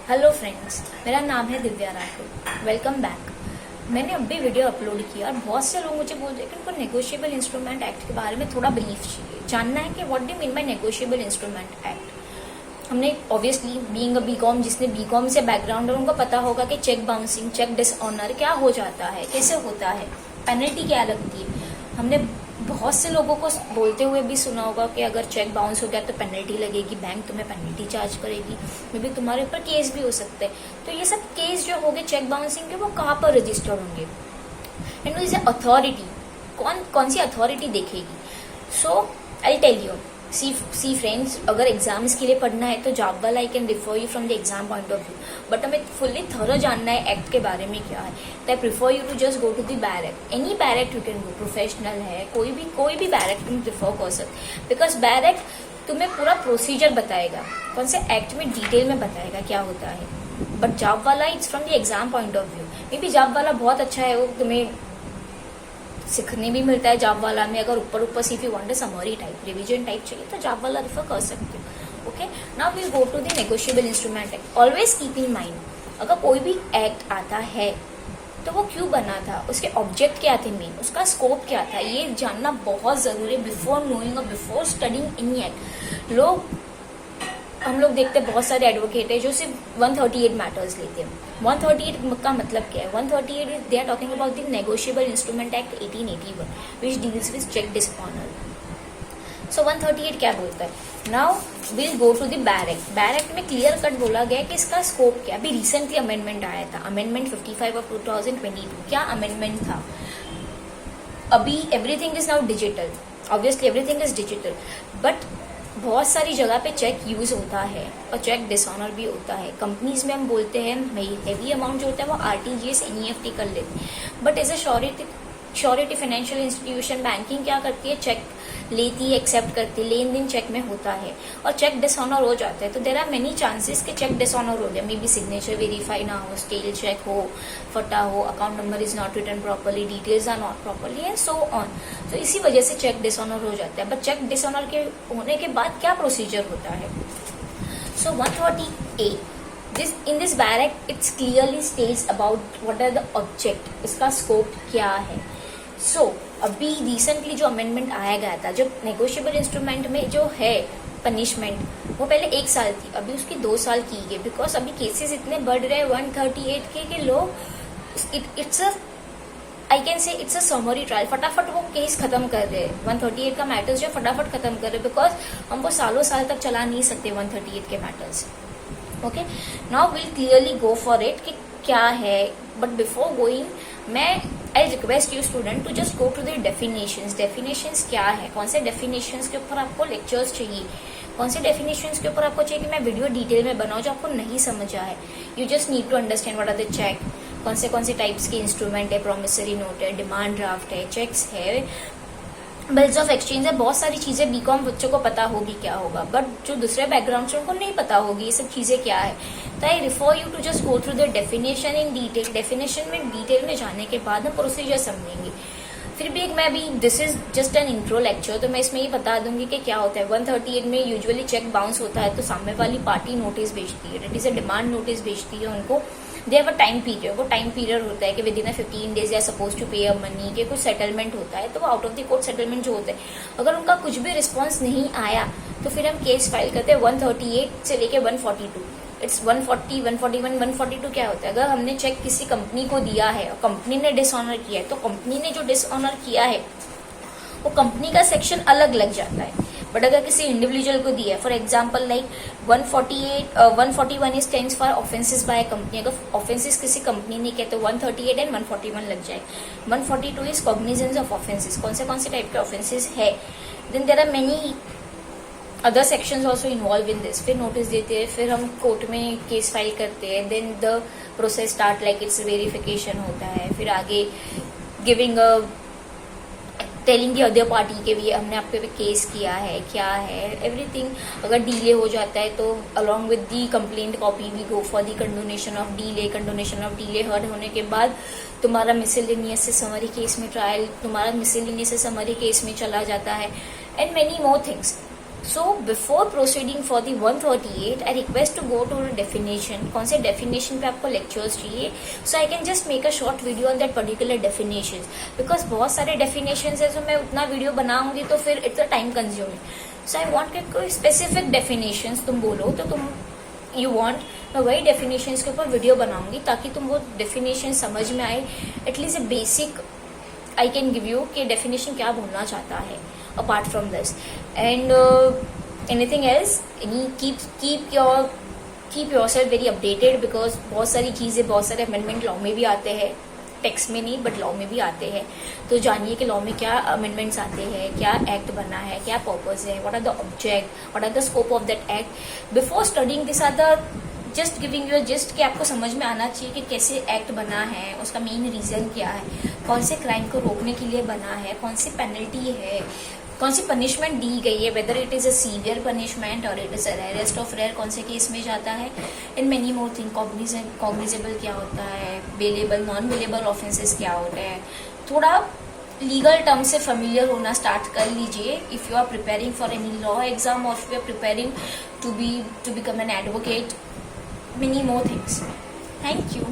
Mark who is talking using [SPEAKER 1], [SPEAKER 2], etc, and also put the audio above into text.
[SPEAKER 1] Hello friends, मेरा नाम है दिव्या राठौर। Welcome back. मैंने अभी वीडियो अपलोड किया और बहुत से लोग मुझे बोल रहे हैं कि उनको नेगोशिएबल इंस्ट्रूमेंट एक्ट के बारे में थोड़ा ब्रीफ चाहिए, जानना है कि what do mean by negotiable instrument act. हमने ऑब्वियसली बीइंग अ बीकॉम, जिसने बीकॉम से बैकग्राउंड है उनको पता होगा कि चेक बाउंसिंग, चेक डिसऑनर क्या हो जाता है, कैसे होता है, पेनल्टी क्या लगती है। हमने बहुत से लोगों को बोलते हुए भी सुना होगा कि अगर चेक बाउंस हो गया तो पेनल्टी लगेगी, बैंक तुम्हें पेनल्टी चार्ज करेगी, मे बी तुम्हारे ऊपर केस भी हो सकते हैं। तो ये सब केस जो होंगे चेक बाउंसिंग के, वो कहाँ पर रजिस्टर्ड होंगे एंड इज अथॉरिटी, कौन सी अथॉरिटी देखेगी। So I tell you, see friends, अगर एग्जाम्स के लिए पढ़ना है तो जॉब वाला I can refer you from the exam point of view, but हमें फुल्ली थॉरो जानना है एक्ट के बारे में क्या है। तो I prefer you to just go to the bare act, any bare act you can go, professional है, कोई भी बैरेक्ट तुम प्रिफर कर सकते, बिकॉज बैरेक्ट तुम्हें पूरा प्रोसीजर बताएगा, कौन से एक्ट में डिटेल में बताएगा क्या होता है। बट जॉब वाला it's from the exam point of view. May be job वाला बहुत अच्छा है, वो तुम्हें सीखने भी मिलता है जॉब वाला में। अगर ऊपर से if you want summary type, revision type चाहिए तो जॉब वाला रेफर कर सकते हो। Okay, now we go to the negotiable instrument act. Always keep in mind, अगर कोई भी एक्ट आता है तो वो क्यों बना था, उसके ऑब्जेक्ट क्या थे, मेन उसका स्कोप क्या था, ये जानना बहुत जरूरी है बिफोर नोइंग और बिफोर स्टडिंग एनी एक्ट। हम लोग देखते हैं बहुत सारे एडवोकेट है जो सिर्फ 138 मैटर्स लेते हैं। 138 का मतलब क्या है? 138 they are talking about the negotiable instrument act 1881 which deals with cheque dishonour. So 138 क्या बोलता है? Now will go to the bare act. Bare act में क्लियर कट बोला गया कि इसका स्कोप क्या। अभी रिसेंटली अमेंडमेंट आया था, अमेंडमेंट 55 ऑफ 2022। क्या अमेंडमेंट था? अभी everything is now digital, obviously everything is digital, but बहुत सारी जगह पे चेक यूज होता है और चेक डिसऑनर भी होता है। कंपनीज में हम बोलते हैं हेवी अमाउंट जो होता है वो आरटीजीएस एनईएफटी कर लेते हैं, but as a surety financial institution banking क्या करती है, चेक लेती है, एक्सेप्ट करती है, लेन देन चेक में होता है और चेक डिसऑनर हो जाता है। तो देर आर मेनी चांसेस कि चेक डिसऑनर हो जाए। मे बी सिग्नेचर वेरीफाई ना हो, स्टेल चेक हो, फटा हो, account number is not written properly, details are not properly and so on. तो इसी वजह से चेक डिसऑनर हो जाता है। बट चेक डिसऑनर के होने के बाद क्या प्रोसीजर होता है? सो 138 in this barrack it's clearly states about what are the object, इसका स्कोप क्या है। सो अभी रिसेंटली जो अमेंडमेंट आया गया था, जो नेगोशिएबल इंस्ट्रूमेंट में जो है पनिशमेंट, वो पहले 1 साल थी, अभी उसकी 2 साल की गई, बिकॉज अभी केसेस इतने बढ़ रहे हैं 138 के कि लोग it's a I can say it's a summary trial, फटाफट वो केस खत्म कर रहे हैं। 138 का मैटर्स जो फटाफट खत्म कर रहे हैं, बिकॉज हम वो सालों साल तक चला नहीं सकते 138 के matters. Okay, now will clearly go for it कि क्या है। बट बिफोर गोइंग, मैं I request you student to just go to the definitions. Definitions क्या है, कौन से डेफिनेशंस के ऊपर आपको लेक्चर्स चाहिए, कौन से डेफिनेशंस के ऊपर आपको चाहिए कि मैं वीडियो डिटेल में बनाऊं जो आपको नहीं समझ आए। You just need to understand what are the cheque, कौन से टाइप्स के इंस्ट्रूमेंट है, प्रोमिसरी नोट है, डिमांड ड्राफ्ट है, चेक्स है, बिल्स ऑफ एक्सचेंज है। बहुत सारी चीजें बीकॉम बच्चों को पता होगी क्या होगा, बट जो दूसरे बैकग्राउंड से उनको नहीं पता होगी ये सब चीजें क्या है। तो I refer you to just go through the definition in detail. Definition में डिटेल में जाने के बाद हम प्रोसीजर समझेंगे। फिर भी मैं भी this is just an intro lecture, तो मैं इसमें ये बता दूंगी कि क्या होता है। 138 में यूजुअली चेक बाउंस होता है तो सामने वाली पार्टी नोटिस भेजती है, that is a demand notice भेजती है उनको। They have a time period, वो टाइम पीरियड होता है कि विद इन 15 डेज या सपोज टू पे अ मनी, के कुछ सेटलमेंट होता है। तो वो out of the court settlement जो होता है, अगर उनका कुछ भी रिस्पॉन्स नहीं आया तो फिर हम केस फाइल करते हैं 138 से लेके 142। इट्स 140, 141, 142 क्या होता है? अगर हमने चेक किसी कंपनी को दिया है और कंपनी ने डिसऑनर किया है, तो कंपनी ने जो डिसऑनर किया है वो कंपनी का सेक्शन अलग लग जाता है। बट अगर किसी इंडिविजुअल को दिया है, for example like 141 stands for offences by company, अगर ऑफेंसेस किसी कंपनी ने किया तो 138 एंड 141 लग जाए। 142 इज कॉग्निजेंस ऑफ ऑफेंसेस, कौन से टाइप के ऑफेंसेस है। Then there are many other sections also involve in this. फिर नोटिस देते हैं, फिर हम कोर्ट में केस फाइल करते हैं, then the process start, like it's verification होता है, फिर आगे giving a telling the other party के भी हमने आपके पे केस किया है, क्या है, एवरीथिंग। अगर डीले हो जाता है तो along with the complaint copy we go for the condonation of delay. Condonation of delay heard होने के बाद तुम्हारा मिसलेनियस से समरी केस में ट्रायल, तुम्हारा मिसलेनियस से समरी केस में चला जाता है and many more things. So before proceeding for the 138, I request to go to the definition. कौन से definition पे आपको lectures चाहिए? So I can just make a short video on that particular definitions. Because बहुत सारे definitions है, so मैं उतना video बनाऊंगी तो फिर it's a time consuming. So I want कि कोई specific definitions तुम बोलो तो तुम you want मैं वही definitions के ऊपर video बनाऊंगी ताकि तुम वो definition समझ में आए. At least a basic I can give you कि definition क्या बोलना चाहता है. Apart from this, and anything else, keep yourself very updated because बहुत सारी चीजें, बहुत सारे अमेंडमेंट लॉ में भी आते हैं, टेक्स्ट में नहीं बट लॉ में भी आते हैं. तो जानिए कि लॉ में क्या अमेंडमेंट्स आते हैं, क्या एक्ट बना है, क्या पर्पस है, what are the object, what are the scope of that act. Before studying this are the just giving you just कि आपको समझ में आना चाहिए कि कैसे एक्ट बना है, उसका मेन रीजन क्या है, कौन से क्राइम को रोकने के लिए बना है, कौन सी पेनल्टी है, कौन सी पनिशमेंट दी गई है, whether it is a severe punishment और it is a rarest of rare, कौन से केस में जाता है, in many more thing. Cognizable क्या होता है, बेलेबल नॉन बेलेबल ऑफेंसेस क्या होते हैं. थोड़ा लीगल टर्म से फेमिलियर होना स्टार्ट कर लीजिए if you are preparing for any law exam और if you are preparing to become an advocate. Many more things. Thank you.